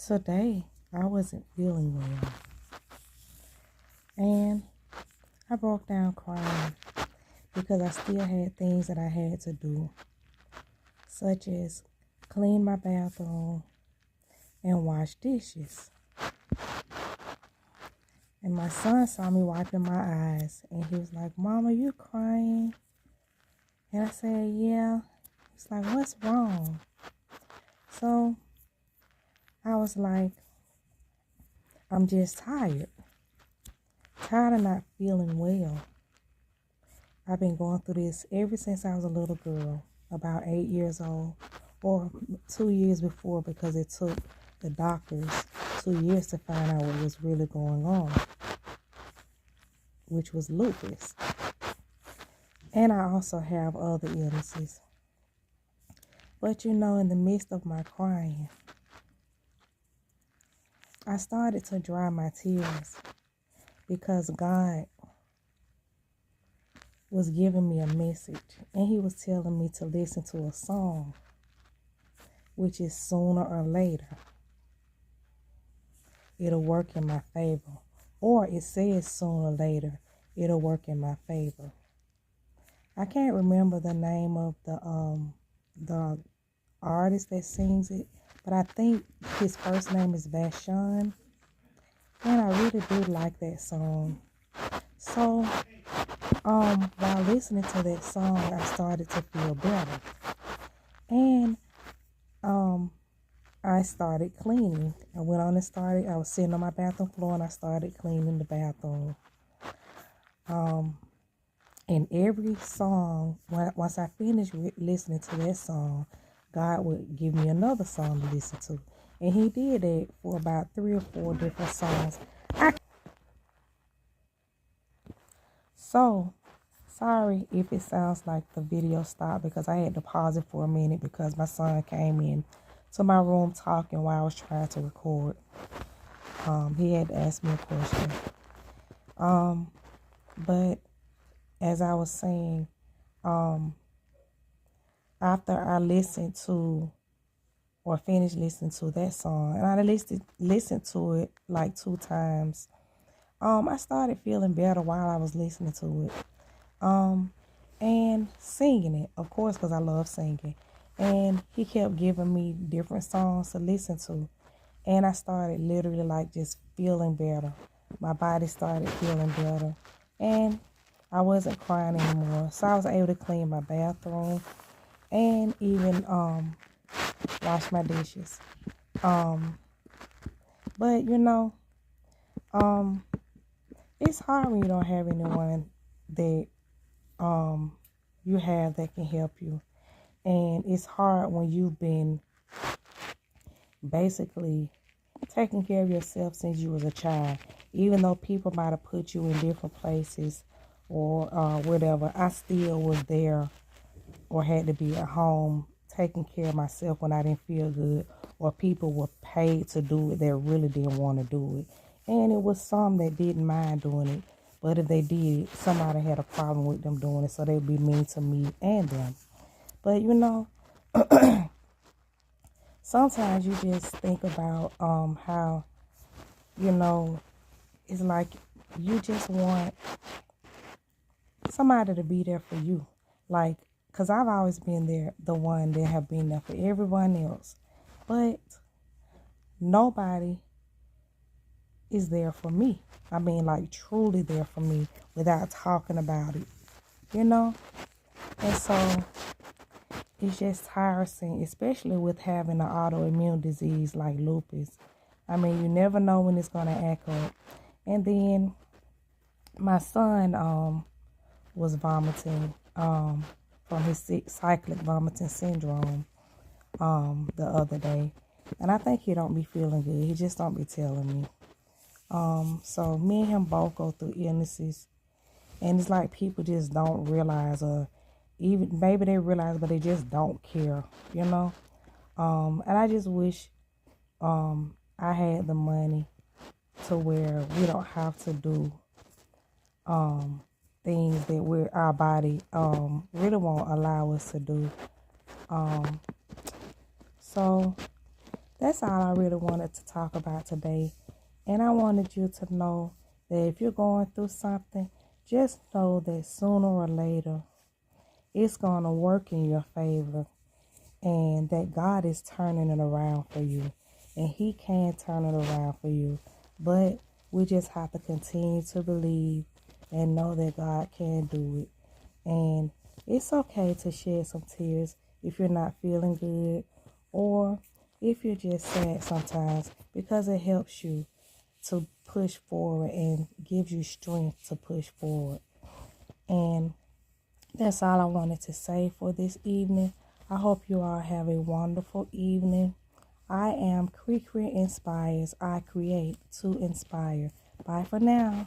Today, I wasn't feeling well, and I broke down crying because I still had things that I had to do, such as clean my bathroom and wash dishes. And my son saw me wiping my eyes, and he was like, "Mama, you crying?" And I said, "Yeah." He's like, "What's wrong?" So I was like, "I'm just tired. Tired of not feeling well. I've been going through this ever since I was a little girl, about 8 years old, or 2 years before, because it took the doctors 2 years to find out what was really going on, which was lupus. And I also have other illnesses. But in the midst of my crying, I started to dry my tears because God was giving me a message, and he was telling me to listen to a song, which is sooner or later it'll work in my favor, or it says sooner or later it'll work in my favor. I can't remember the name of the artist that sings it, but I think his first name is VaShawn, and I really do like that song. So while listening to that song, I started to feel better, and I started cleaning. I was sitting on my bathroom floor, and I started cleaning the bathroom. And every song, once I finished listening to that song, God would give me another song to listen to. And he did that for about 3 or 4 different songs. So, sorry if it sounds like the video stopped, because I had to pause it for a minute because my son came in to my room talking while I was trying to record. He had to ask me a question. But as I was saying, after I listened to or finished listening to that song, and I listened to it like 2 times, I started feeling better while I was listening to it. And singing it, of course, because I love singing. And he kept giving me different songs to listen to. And I started literally like just feeling better. My body started feeling better. And I wasn't crying anymore. So I was able to clean my bathroom and even wash my dishes. But it's hard when you don't have anyone that you have that can help you. And it's hard when you've been basically taking care of yourself since you was a child. Even though people might have put you in different places or whatever, I still was there or had to be at home taking care of myself when I didn't feel good, or people were paid to do it that really didn't want to do it. And it was some that didn't mind doing it, but if they did, somebody had a problem with them doing it, so they'd be mean to me and them. But sometimes you just think about how, it's like you just want somebody to be there for you. Like, because I've always been there, the one that have been there for everyone else. But nobody is there for me. I mean, like, truly there for me without talking about it, And so it's just tiresome, especially with having an autoimmune disease like lupus. I mean, you never know when it's going to act up. And then my son was vomiting from his cyclic vomiting syndrome the other day. And I think he don't be feeling good. He just don't be telling me. So me and him both go through illnesses. And it's like people just don't realize, or even maybe they realize, but they just don't care, And I just wish I had the money to where we don't have to do things that our body really won't allow us to do. So that's all I really wanted to talk about today. And I wanted you to know that if you're going through something, just know that sooner or later it's going to work in your favor, and that God is turning it around for you, and He can turn it around for you. But we just have to continue to believe and know that God can do it. And it's okay to shed some tears if you're not feeling good, or if you're just sad sometimes, because it helps you to push forward and gives you strength to push forward. And that's all I wanted to say for this evening. I hope you all have a wonderful evening. I am Cre-cre Inspires. I create to inspire. Bye for now.